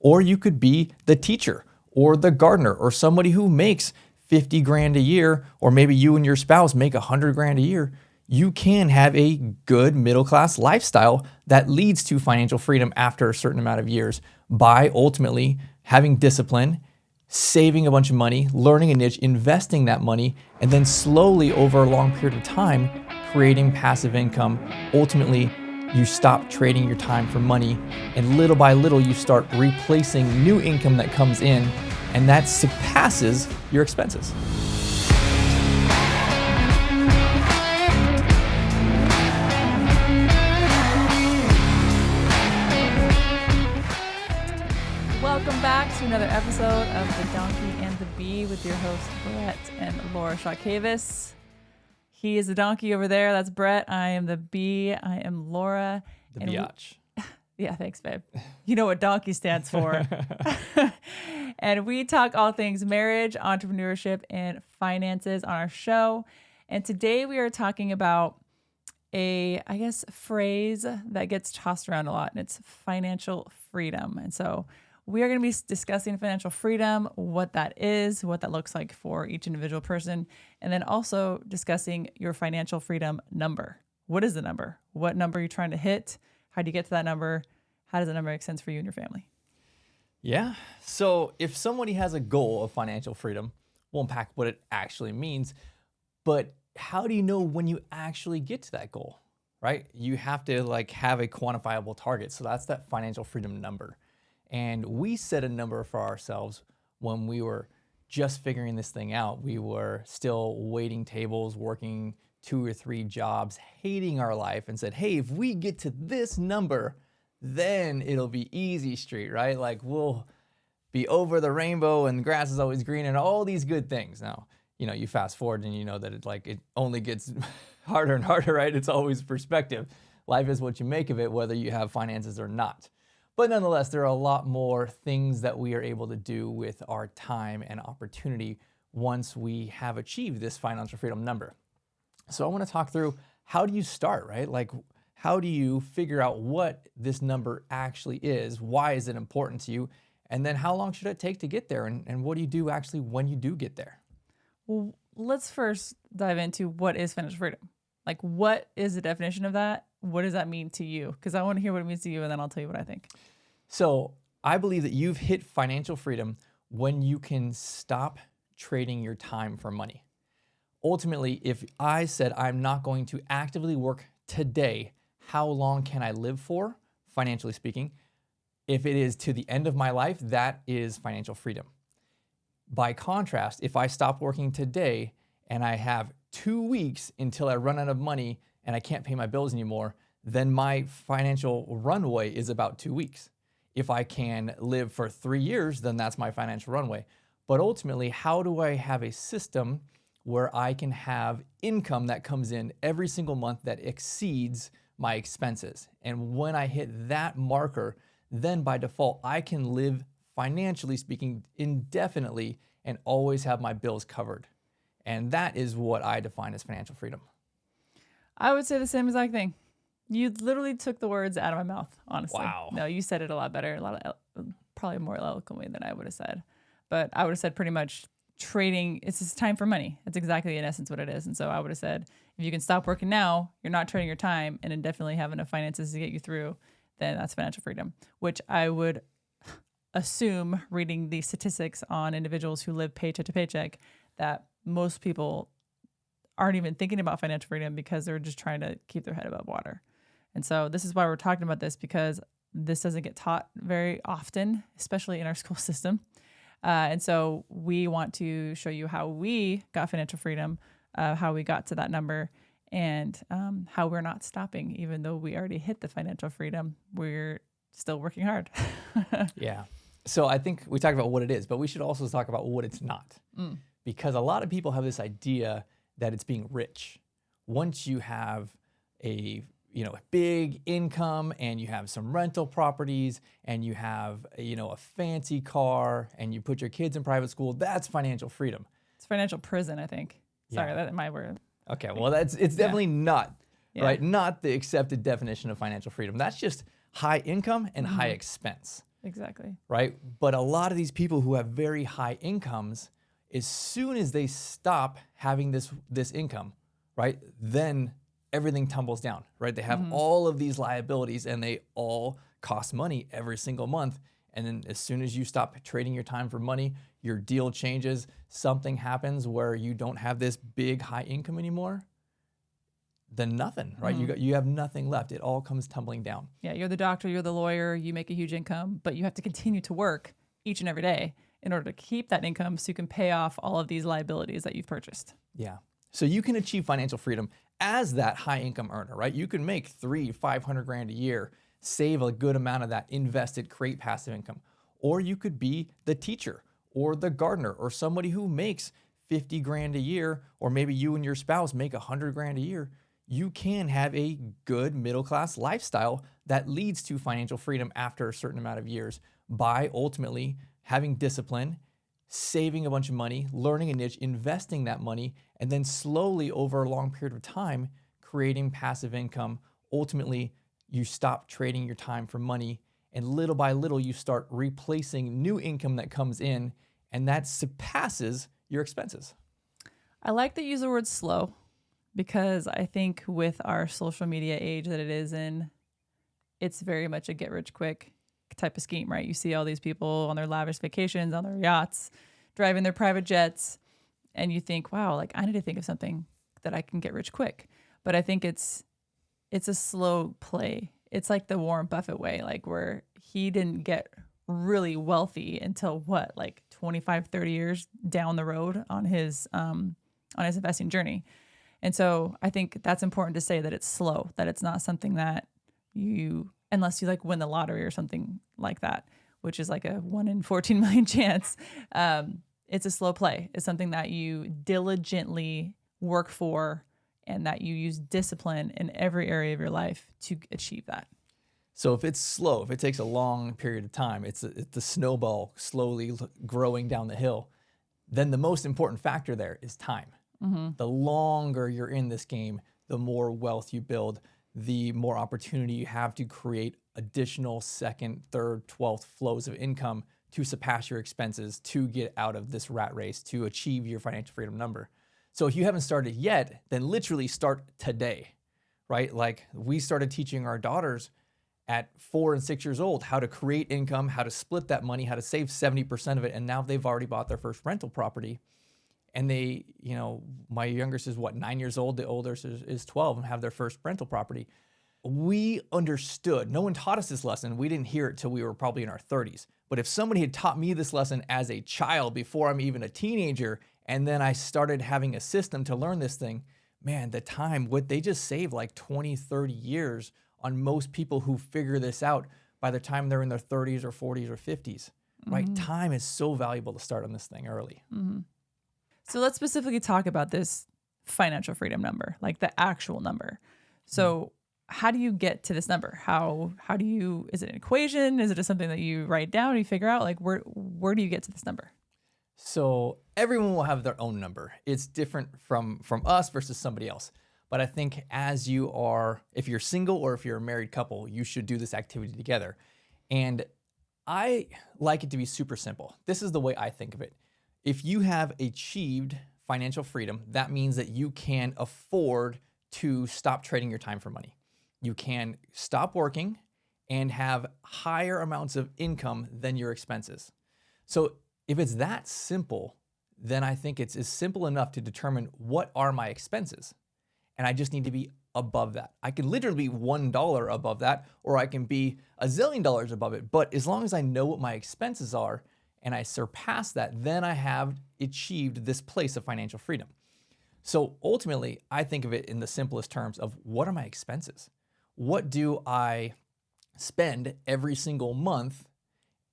Or you could be the teacher or the gardener or somebody who makes 50 grand a year, or maybe you and your spouse make 100 grand a year. You can have a good middle-class lifestyle that leads to financial freedom after a certain amount of years by ultimately having discipline, saving a bunch of money, learning a niche, investing that money, and then slowly over a long period of time, creating passive income. Ultimately, you stop trading your time for money, and little by little, you start replacing new income that comes in, and that surpasses your expenses. Welcome back to another episode of The Donkey and the Bee with your hosts, Brett and Laura Shawkavis. He is the donkey over there. That's Brett. I am the bee. I am Laura. The biatch. Yeah, thanks, babe. You know what donkey stands for. And we talk all things marriage, entrepreneurship, and finances on our show. And today we are talking about a phrase that gets tossed around a lot, and it's financial freedom. And so we are going to be discussing financial freedom, what that is, what that looks like for each individual person, and then also discussing your financial freedom number. What is the number? What number are you trying to hit? How do you get to that number? How does that number make sense for you and your family? Yeah. So if somebody has a goal of financial freedom, we'll unpack what it actually means. But how do you know when you actually get to that goal, right? You have to have a quantifiable target. So that's that financial freedom number. And we set a number for ourselves when we were just figuring this thing out. We were still waiting tables, working 2 or 3 jobs, hating our life, and said, hey, if we get to this number, then it'll be easy street, right? We'll be over the rainbow and the grass is always green and all these good things. Now, you fast forward and you know that it only gets harder and harder, right? It's always perspective. Life is what you make of it, whether you have finances or not. But nonetheless, there are a lot more things that we are able to do with our time and opportunity once we have achieved this financial freedom number. So I want to talk through, how do you start, right? How do you figure out what this number actually is? Why is it important to you? And then how long should it take to get there? And what do you do actually when you do get there? Well, let's first dive into what is financial freedom. What is the definition of that? What does that mean to you? Because I want to hear what it means to you, and then I'll tell you what I think. So I believe that you've hit financial freedom when you can stop trading your time for money. Ultimately, if I said I'm not going to actively work today, how long can I live for, financially speaking? If it is to the end of my life, that is financial freedom. By contrast, if I stop working today and I have 2 weeks until I run out of money and I can't pay my bills anymore, then my financial runway is about 2 weeks. If I can live for 3 years, then that's my financial runway. But ultimately, how do I have a system where I can have income that comes in every single month that exceeds my expenses? And when I hit that marker, then by default, I can live, financially speaking, indefinitely and always have my bills covered. And that is what I define as financial freedom. I would say the same exact thing. You literally took the words out of my mouth, honestly. Wow. No, you said it a lot better, probably more eloquently than I would have said. But I would have said pretty much trading, it's just time for money. That's exactly in essence what it is. And so I would have said, if you can stop working now, you're not trading your time and indefinitely have enough finances to get you through, then that's financial freedom, which I would assume, reading the statistics on individuals who live paycheck to paycheck, that most people aren't even thinking about financial freedom because they're just trying to keep their head above water. And so this is why we're talking about this, because this doesn't get taught very often, especially in our school system. And so we want to show you how we got financial freedom, how we got to that number, and how we're not stopping. Even though we already hit the financial freedom, we're still working hard. Yeah. So I think we talked about what it is, but we should also talk about what it's not. Because a lot of people have this idea that it's being rich. Once you have a big income and you have some rental properties and you have a fancy car and you put your kids in private school, that's financial freedom. It's financial prison, I think. Sorry, Yeah. that's my word. Okay, well it's definitely not, Yeah. right? Not the accepted definition of financial freedom. That's just high income and high expense. Exactly. right? But a lot of these people who have very high incomes, as soon as they stop having this income, right, then everything tumbles down, right? They have all of these liabilities and they all cost money every single month. And then as soon as you stop trading your time for money, your deal changes, something happens where you don't have this big high income anymore, then nothing, right? You have nothing left. It all comes tumbling down. Yeah, you're the doctor, you're the lawyer, you make a huge income, but you have to continue to work each and every day in order to keep that income so you can pay off all of these liabilities that you've purchased. Yeah. So you can achieve financial freedom as that high income earner, right? You can make 500 grand a year, save a good amount of that, invest it, create passive income. Or you could be the teacher or the gardener or somebody who makes 50 grand a year, or maybe you and your spouse make 100 grand a year. You can have a good middle-class lifestyle that leads to financial freedom after a certain amount of years by ultimately having discipline, saving a bunch of money, learning a niche, investing that money, and then slowly over a long period of time, creating passive income. Ultimately, you stop trading your time for money, and little by little, you start replacing new income that comes in, and that surpasses your expenses. I like that you use the word slow, because I think with our social media age that it is in, it's very much a get rich quick type of scheme, right? You see all these people on their lavish vacations, on their yachts, driving their private jets, and you think, wow, like I need to think of something that I can get rich quick. But I think it's a slow play. It's like the Warren Buffett way, like where he didn't get really wealthy until what, like 25, 30 years down the road on his investing journey. And so I think that's important to say, that it's slow, that it's not something that you, unless you like win the lottery or something like that, which is like a 1 in 14 million chance. It's a slow play. It's something that you diligently work for and that you use discipline in every area of your life to achieve that. So if it's slow, if it takes a long period of time, it's the snowball slowly growing down the hill, then the most important factor there is time. The longer you're in this game, the more wealth you build, the more opportunity you have to create additional second, third, 12th flows of income to surpass your expenses, to get out of this rat race, to achieve your financial freedom number. So if you haven't started yet, then literally start today, right? Like we started teaching our daughters at 4 and 6 years old how to create income, how to split that money, how to save 70% of it. And now they've already bought their first rental property. And they, you know, my youngest is 9 years old, the oldest is 12 and have their first rental property. We understood, no one taught us this lesson. We didn't hear it till we were probably in our 30s. But if somebody had taught me this lesson as a child before I'm even a teenager, and then I started having a system to learn this thing, man, the time, what they just save like 20, 30 years on most people who figure this out by the time they're in their 30s or 40s or 50s, right? Time is so valuable to start on this thing early. So let's specifically talk about this financial freedom number, like the actual number. So how do you get to this number? How do you, is it an equation? Is it just something that you write down and you figure out? Like where do you get to this number? So everyone will have their own number. It's different from us versus somebody else. But I think as you are, if you're single or if you're a married couple, you should do this activity together. And I like it to be super simple. This is the way I think of it. If you have achieved financial freedom, that means that you can afford to stop trading your time for money. You can stop working and have higher amounts of income than your expenses. So if it's that simple, then I think it's simple enough to determine what are my expenses. And I just need to be above that. I can literally be $1 above that, or I can be $1 zillion above it. But as long as I know what my expenses are and I surpass that, then I have achieved this place of financial freedom. So ultimately, I think of it in the simplest terms of what are my expenses? What do I spend every single month?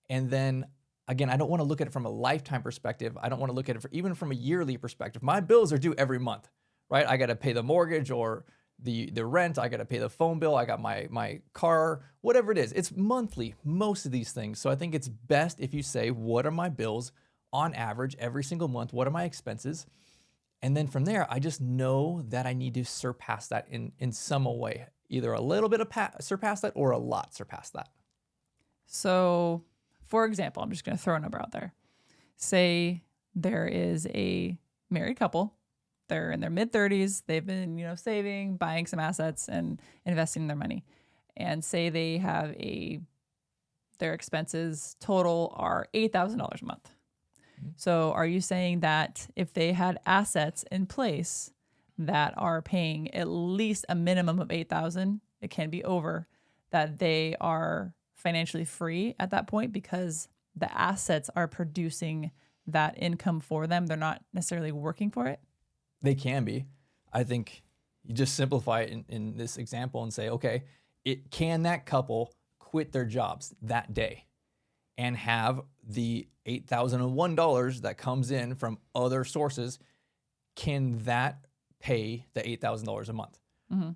And then again, I don't want to look at it from a lifetime perspective. I don't want to look at it even from a yearly perspective. My bills are due every month, right? I got to pay the mortgage or the rent. I got to pay the phone bill. I got my car, whatever it is. It's monthly, most of these things. So I think it's best if you say, what are my bills on average every single month? What are my expenses? And then from there, I just know that I need to surpass that in some way, either a little bit of surpass that or a lot surpass that. So for example, I'm just going to throw a number out there. Say there is a married couple. They're in their mid 30s. They've been, saving, buying some assets and investing their money. And say they have their expenses total are $8,000 a month. So are you saying that if they had assets in place that are paying at least a minimum of $8,000, it can be over, that they are financially free at that point because the assets are producing that income for them? They're not necessarily working for it? They can be. I think you just simplify it in this example and say, okay, can that couple quit their jobs that day and have the $8,001 that comes in from other sources? Can that pay the $8,000 a month? Mm-hmm.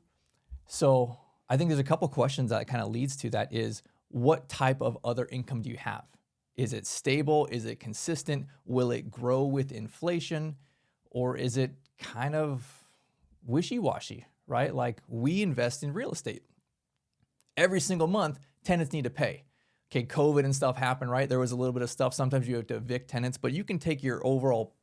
So I think there's a couple questions that kind of leads to that is, what type of other income do you have? Is it stable? Is it consistent? Will it grow with inflation? Or is it kind of wishy-washy, right? Like, we invest in real estate. Every single month, tenants need to pay. Okay, COVID and stuff happened, right? There was a little bit of stuff. Sometimes you have to evict tenants, but you can take your overall,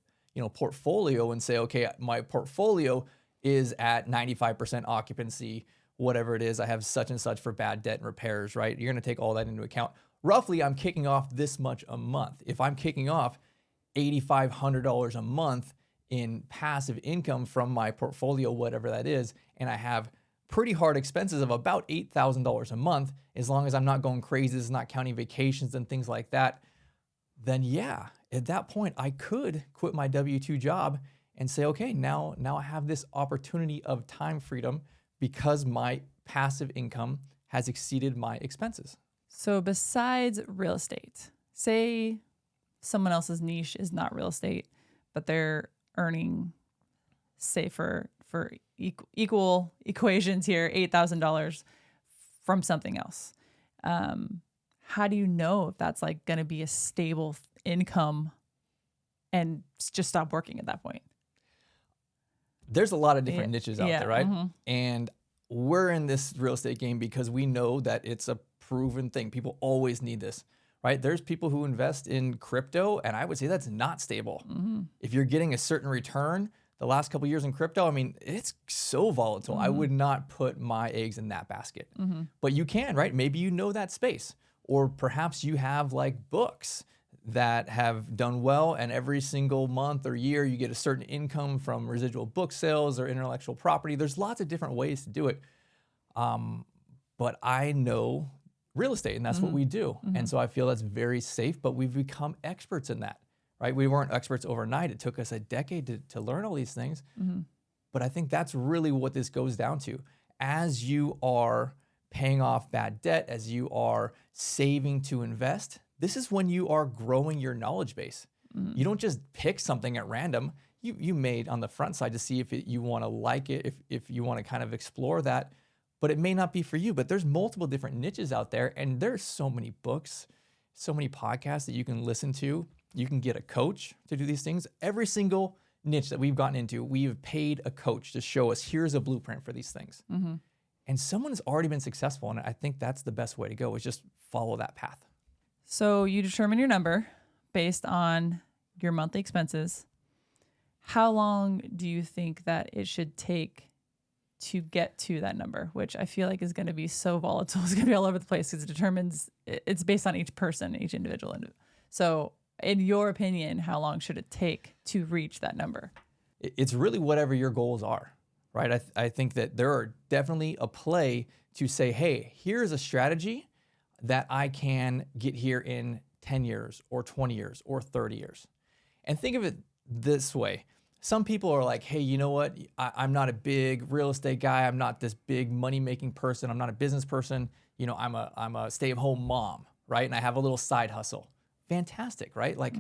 portfolio and say, okay, my portfolio is at 95% occupancy, whatever it is. I have such and such for bad debt and repairs, right? You're going to take all that into account. Roughly, I'm kicking off this much a month. If I'm kicking off $8,500 a month in passive income from my portfolio, whatever that is, and I have pretty hard expenses of about $8,000 a month, as long as I'm not going crazy, it's not counting vacations and things like that, then yeah, at that point, I could quit my W-2 job and say, okay, now I have this opportunity of time freedom because my passive income has exceeded my expenses. So besides real estate, say someone else's niche is not real estate, but they're earning, say for equal equations here, $8,000 from something else. How do you know if that's like going to be a stable income and just stop working at that point? There's a lot of different niches out there, right? Mm-hmm. And we're in this real estate game because we know that it's a proven thing. People always need this, right? There's people who invest in crypto, and I would say that's not stable. Mm-hmm. If you're getting a certain return, the last couple of years in crypto, I mean, it's so volatile. I would not put my eggs in that basket. But you can, right? Maybe you know that space. Or perhaps you have like books that have done well, and every single month or year you get a certain income from residual book sales or intellectual property. There's lots of different ways to do it. But I know real estate, and that's what we do. And so I feel that's very safe, but we've become experts in that. Right? We weren't experts overnight. It took us a decade to learn all these things. But I think that's really what this goes down to. As you are paying off bad debt, as you are saving to invest, this is when you are growing your knowledge base. You don't just pick something at random. You made on the front side to see if you want to like it, if you want to kind of explore that. But it may not be for you. But there's multiple different niches out there. And there's so many books, so many podcasts that you can listen to. You can get a coach to do these things. Every single niche that we've gotten into, we've paid a coach to show us, here's a blueprint for these things. And someone has already been successful. And I think that's the best way to go, is just follow that path. So you determine your number based on your monthly expenses. How long do you think that it should take to get to that number, which I feel like is going to be so volatile? It's going to be all over the place because it's based on each person, each individual. So in your opinion, how long should it take to reach that number? It's really whatever your goals are, right? I think that there are definitely a play to say, hey, here's a strategy that I can get here in 10 years or 20 years or 30 years. And think of it this way. Some people are like, hey, you know what? I'm not a big real estate guy. I'm not this big money-making person. I'm not a business person. I'm a stay-at-home mom, right? And I have a little side hustle. Fantastic, right? Like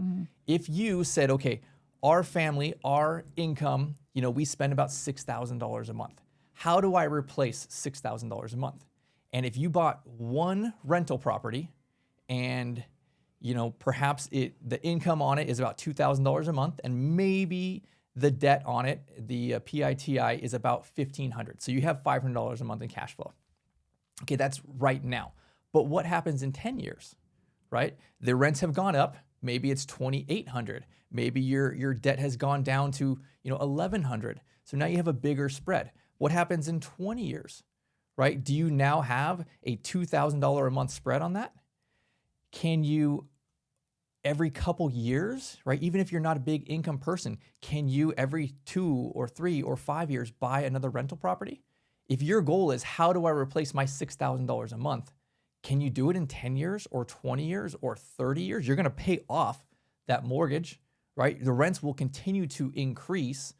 if you said, okay, our family, our income, we spend about $6,000 a month. How do I replace $6,000 a month? And if you bought one rental property and, perhaps the income on it is about $2,000 a month, and maybe the debt on it, the PITI, is about $1,500. So you have $500 a month in cash flow. Okay, that's right now. But what happens in 10 years? right? The rents have gone up. Maybe it's $2,800. Maybe your debt has gone down to, $1,100. So now you have a bigger spread. What happens in 20 years, right? Do you now have a $2,000 a month spread on that? Can you every couple years, right? Even if you're not a big income person, can you every 2 or 3 or 5 years buy another rental property? If your goal is how do I replace my $6,000 a month, can you do it in 10 years or 20 years or 30 years? You're going to pay off that mortgage, right? The rents will continue to increase.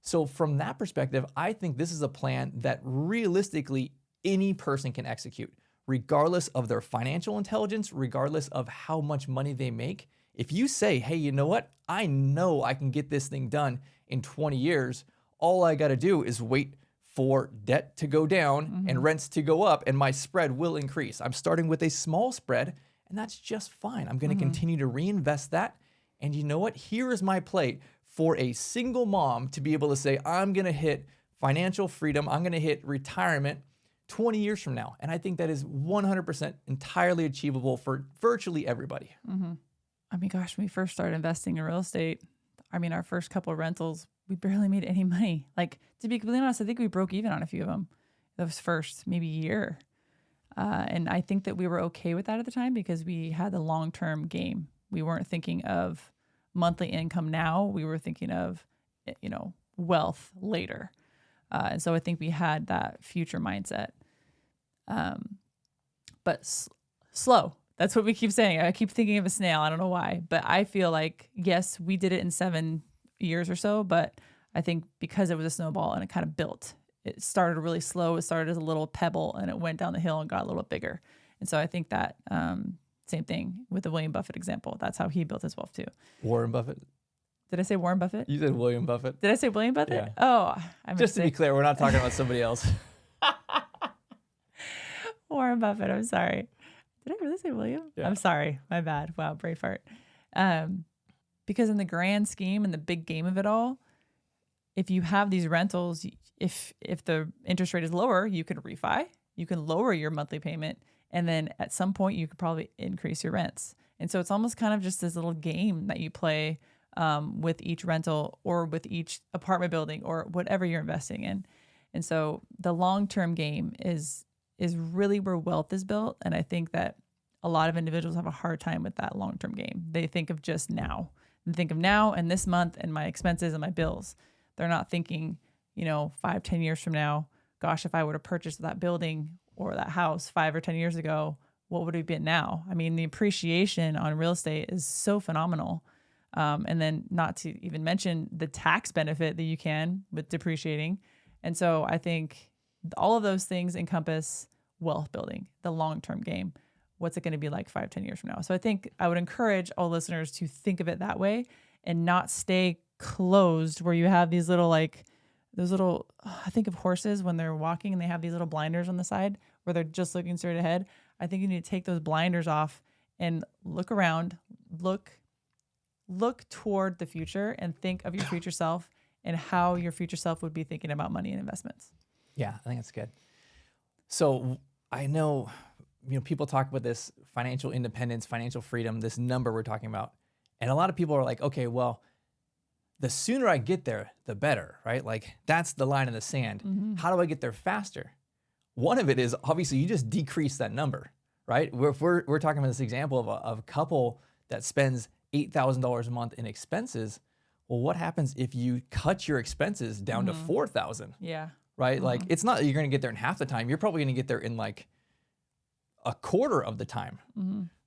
So from that perspective, I think this is a plan that realistically any person can execute, regardless of their financial intelligence, regardless of how much money they make. If you say, hey, you know what? I know I can get this thing done in 20 years. All I got to do is wait for debt to go down and rents to go up, and my spread will increase. I'm starting with a small spread, and that's just fine. I'm going to continue to reinvest that. And you know what? Here is my plate for a single mom to be able to say, I'm going to hit financial freedom. I'm going to hit retirement 20 years from now. And I think that is 100% entirely achievable for virtually everybody. I mean, gosh, when we first started investing in real estate, our first couple of rentals, we barely made any money. Like, to be completely honest, I think we broke even on a few of them those first maybe year. And I think that we were okay with that at the time because we had the long-term game. We weren't thinking of monthly income now. We were thinking of, wealth later. And so I think we had that future mindset. But slow. That's what we keep saying. I keep thinking of a snail. I don't know why, but I feel like, yes, we did it in 7 years or so, but I think because it was a snowball and it kind of built, it started really slow. It started as a little pebble and it went down the hill and got a little bit bigger. And so I think that same thing with the William Buffett example. That's how he built his wealth too. Warren Buffett. Did I say Warren Buffett? You said William Buffett. Did I say William Buffett? Yeah. Oh, just to be clear, we're not talking about somebody else. Warren Buffett. I'm sorry. Did I really say William? Yeah. I'm sorry. My bad. Wow, brave heart. Because in the grand scheme and the big game of it all, if you have these rentals, if the interest rate is lower, you can refi, you can lower your monthly payment, and then at some point you could probably increase your rents. And so it's almost kind of just this little game that you play with each rental or with each apartment building or whatever you're investing in. And so the long-term game is really where wealth is built. And I think that a lot of individuals have a hard time with that long-term game. They think of just now. They think of now and this month and my expenses and my bills. They're not thinking, 5, 10 years from now, gosh, if I would have purchased that building or that house 5 or 10 years ago, what would it be now? I mean, the appreciation on real estate is so phenomenal. And then not to even mention the tax benefit that you can with depreciating. And so I think all of those things encompass wealth building, the long-term game. What's it going to be like 5, 10 years from now? So I think I would encourage all listeners to think of it that way and not stay closed where you have these little, I think of horses when they're walking and they have these little blinders on the side where they're just looking straight ahead. I think you need to take those blinders off and look around, look toward the future and think of your future self and how your future self would be thinking about money and investments. Yeah, I think that's good. So I know, people talk about this financial independence, financial freedom, this number we're talking about. And a lot of people are like, okay, well, the sooner I get there, the better, right? Like that's the line in the sand. Mm-hmm. How do I get there faster? One of it is obviously you just decrease that number, right? If we're talking about this example of a couple that spends $8,000 a month in expenses. Well, what happens if you cut your expenses down to $4,000? Yeah. Right? Like it's not that you're going to get there in half the time. You're probably going to get there in like a quarter of the time,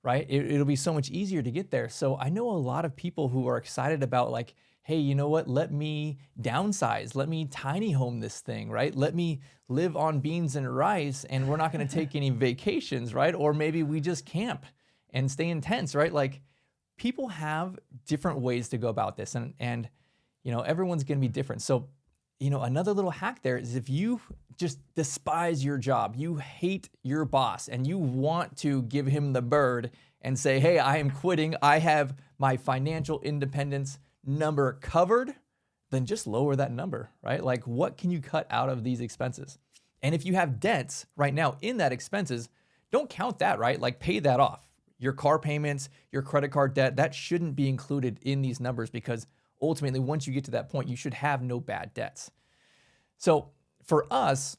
right? It'll be so much easier to get there. So I know a lot of people who are excited about like, hey, you know what? Let me downsize. Let me tiny home this thing, right? Let me live on beans and rice and we're not going to take any vacations, right? Or maybe we just camp and stay in tents, right? Like people have different ways to go about this and everyone's going to be different. So another little hack there is if you just despise your job, you hate your boss, and you want to give him the bird and say, hey, I am quitting, I have my financial independence number covered, then just lower that number, right? Like what can you cut out of these expenses? And if you have debts right now in that expenses, don't count that, right? Like pay that off. Your car payments, your credit card debt, that shouldn't be included in these numbers because ultimately, once you get to that point, you should have no bad debts. So for us,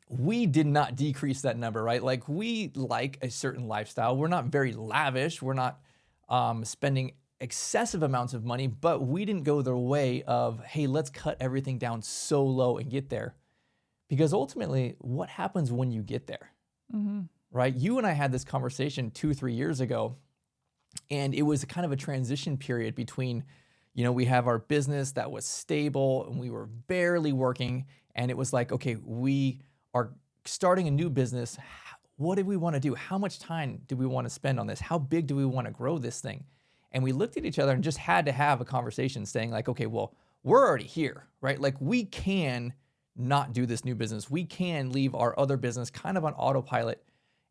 we did not decrease that number, right? Like we like a certain lifestyle. We're not very lavish. We're not spending excessive amounts of money, but we didn't go the way of, hey, let's cut everything down so low and get there. Because ultimately, what happens when you get there, right? You and I had this conversation 2-3 years ago, and it was kind of a transition period between, we have our business that was stable and we were barely working. And it was like, okay, we are starting a new business. What do we want to do? How much time do we want to spend on this? How big do we want to grow this thing? And we looked at each other and just had to have a conversation saying like, okay, well, we're already here, right? Like we can not do this new business. We can leave our other business kind of on autopilot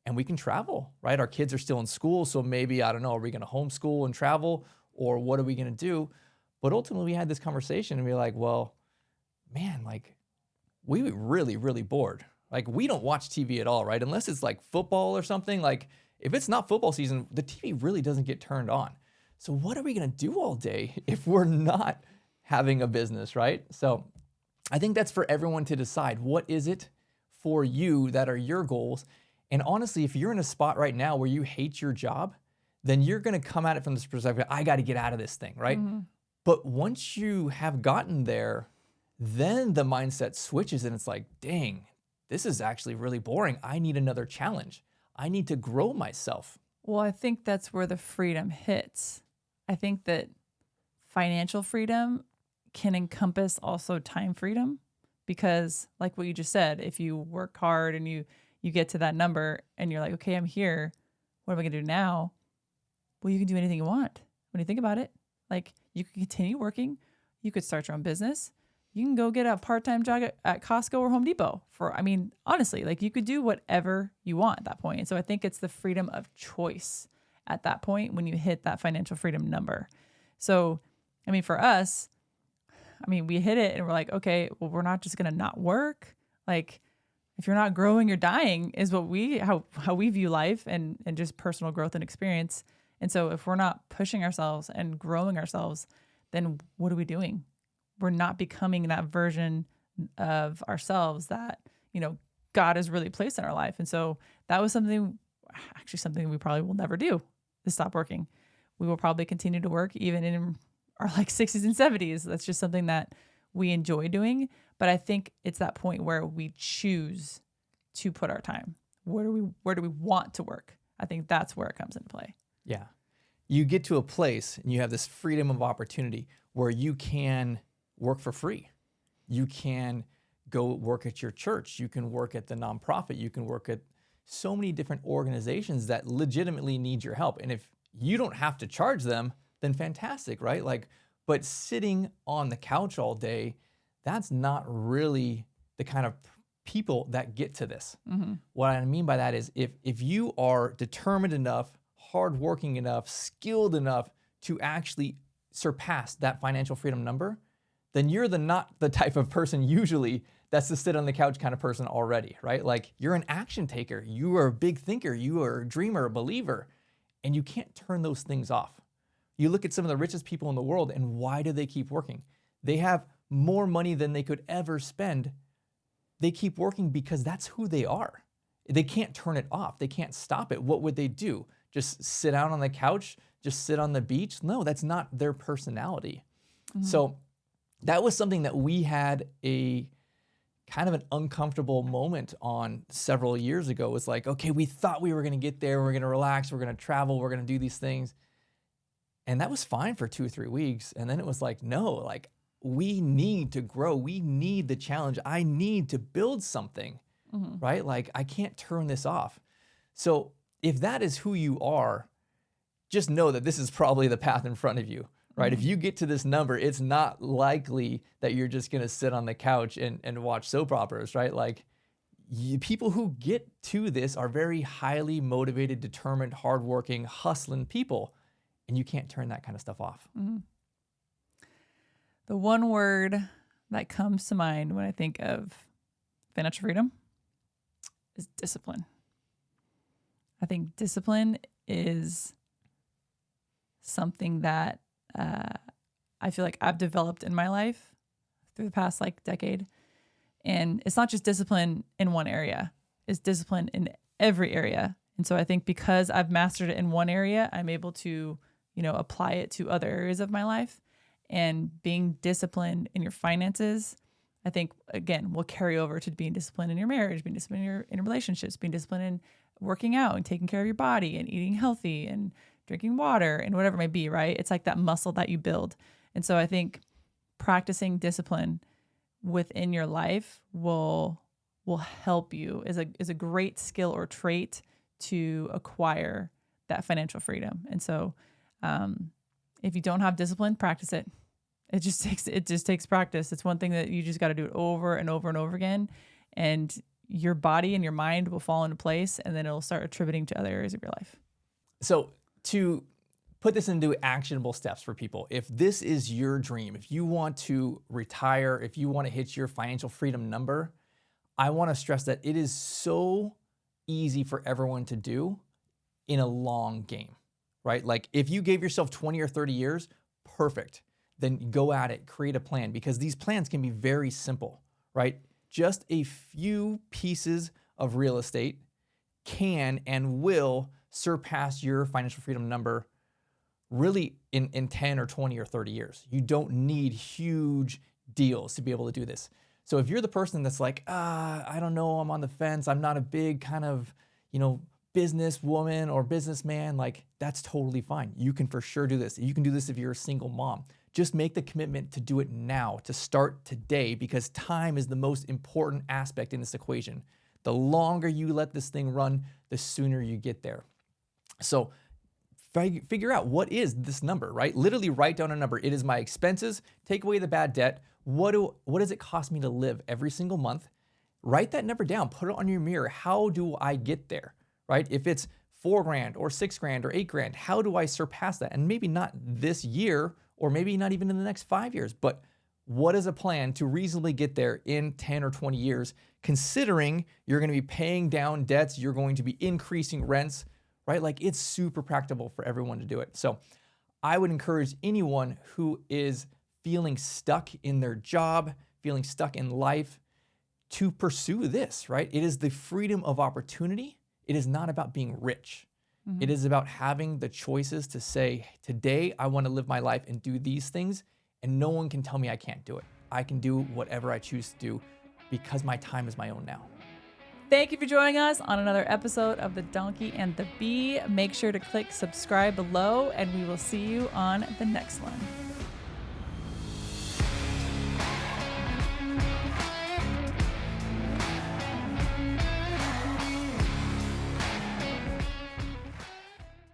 and we can travel, right? Our kids are still in school. So maybe, I don't know, are we going to homeschool and travel or what are we going to do? But ultimately we had this conversation and we were like, well, man, like we were really, really bored. Like we don't watch TV at all, right? Unless it's like football or something. Like if it's not football season, the TV really doesn't get turned on. So what are we going to do all day if we're not having a business, right? So I think that's for everyone to decide. What is it for you that are your goals? And honestly, if you're in a spot right now where you hate your job, then you're going to come at it from this perspective, I got to get out of this thing, right? But once you have gotten there, then the mindset switches and it's like, dang, this is actually really boring. I need another challenge. I need to grow myself. Well, I think that's where the freedom hits. I think that financial freedom can encompass also time freedom because like what you just said, if you work hard and you get to that number and you're like, okay, I'm here. What am I going to do now? Well, you can do anything you want when you think about it. Like you can continue working. You could start your own business. You can go get a part-time job at Costco or Home Depot honestly, like you could do whatever you want at that point. And so I think it's the freedom of choice at that point when you hit that financial freedom number. So, for us, we hit it and we're like, okay, well, we're not just going to not work. Like if you're not growing, you're dying is how we view life and just personal growth and experience. And so if we're not pushing ourselves and growing ourselves, then what are we doing? We're not becoming that version of ourselves that, God has really placed in our life. And so that was something we probably will never do is stop working. We will probably continue to work even in our 60s and 70s. That's just something that we enjoy doing. But I think it's that point where we choose to put our time. Where do we want to work? I think that's where it comes into play. Yeah. You get to a place and you have this freedom of opportunity where you can work for free. You can go work at your church. You can work at the nonprofit. You can work at so many different organizations that legitimately need your help. And if you don't have to charge them, then fantastic, right? But sitting on the couch all day, that's not really the kind of people that get to this. What I mean by that is if you are determined enough, hardworking enough, skilled enough to actually surpass that financial freedom number, then you're not the type of person usually that's the sit on the couch kind of person already, right? Like you're an action taker. You are a big thinker. You are a dreamer, a believer, and you can't turn those things off. You look at some of the richest people in the world and why do they keep working? They have more money than they could ever spend. They keep working because that's who they are. They can't turn it off. They can't stop it. What would they do? Just sit out on the couch? Just sit on the beach? No, that's not their personality. So that was something that we had a kind of an uncomfortable moment on several years ago. It was like, okay, we thought we were going to get there. We're going to relax. We're going to travel. We're going to do these things. And that was fine for 2 or 3 weeks. And then it was like, no, like we need to grow. We need the challenge. I need to build something, right? Like I can't turn this off. So if that is who you are, just know that this is probably the path in front of you, right? If you get to this number, it's not likely that you're just going to sit on the couch and watch soap operas, right? Like people who get to this are very highly motivated, determined, hardworking, hustling people. And you can't turn that kind of stuff off. The one word that comes to mind when I think of financial freedom is discipline. I think discipline is something that I feel like I've developed in my life through the past like decade. And it's not just discipline in one area, it's discipline in every area. And so I think because I've mastered it in one area, I'm able to, apply it to other areas of my life. And being disciplined in your finances, I think, again, will carry over to being disciplined in your marriage, being disciplined in your relationships, being disciplined in working out and taking care of your body and eating healthy and drinking water and whatever it may be, right? It's like that muscle that you build. And so I think practicing discipline within your life will help you, is a great skill or trait to acquire that financial freedom. And so if you don't have discipline, practice it. It just takes practice. It's one thing that you just got to do it over and over and over again. And your body and your mind will fall into place, and then it'll start attributing to other areas of your life. So to put this into actionable steps for people, if this is your dream, if you want to retire, if you want to hit your financial freedom number, I want to stress that it is so easy for everyone to do in a long game, right? Like if you gave yourself 20 or 30 years, perfect. Then go at it, create a plan, because these plans can be very simple, right? Just a few pieces of real estate can and will surpass your financial freedom number really in 10 or 20 or 30 years. You don't need huge deals to be able to do this. So if you're the person that's like, I don't know, I'm on the fence, I'm not a big kind of, businesswoman or businessman, like that's totally fine. You can for sure do this. You can do this if you're a single mom. Just make the commitment to do it now, to start today, because time is the most important aspect in this equation. The longer you let this thing run, the sooner you get there. So figure out, what is this number, right? Literally write down a number. It is my expenses, take away the bad debt. What does it cost me to live every single month? Write that number down, put it on your mirror. How do I get there, right? If it's $4,000 or $6,000 or $8,000, how do I surpass that? And maybe not this year, or maybe not even in the next 5 years, but what is a plan to reasonably get there in 10 or 20 years, considering you're going to be paying down debts, you're going to be increasing rents, right? Like it's super practical for everyone to do it. So I would encourage anyone who is feeling stuck in their job, feeling stuck in life, to pursue this, right? It is the freedom of opportunity. It is not about being rich. It is about having the choices to say, today I want to live my life and do these things, and no one can tell me I can't do it. I can do whatever I choose to do because my time is my own now. Thank you for joining us on another episode of The Donkey and the Bee. Make sure to click subscribe below, and we will see you on the next one.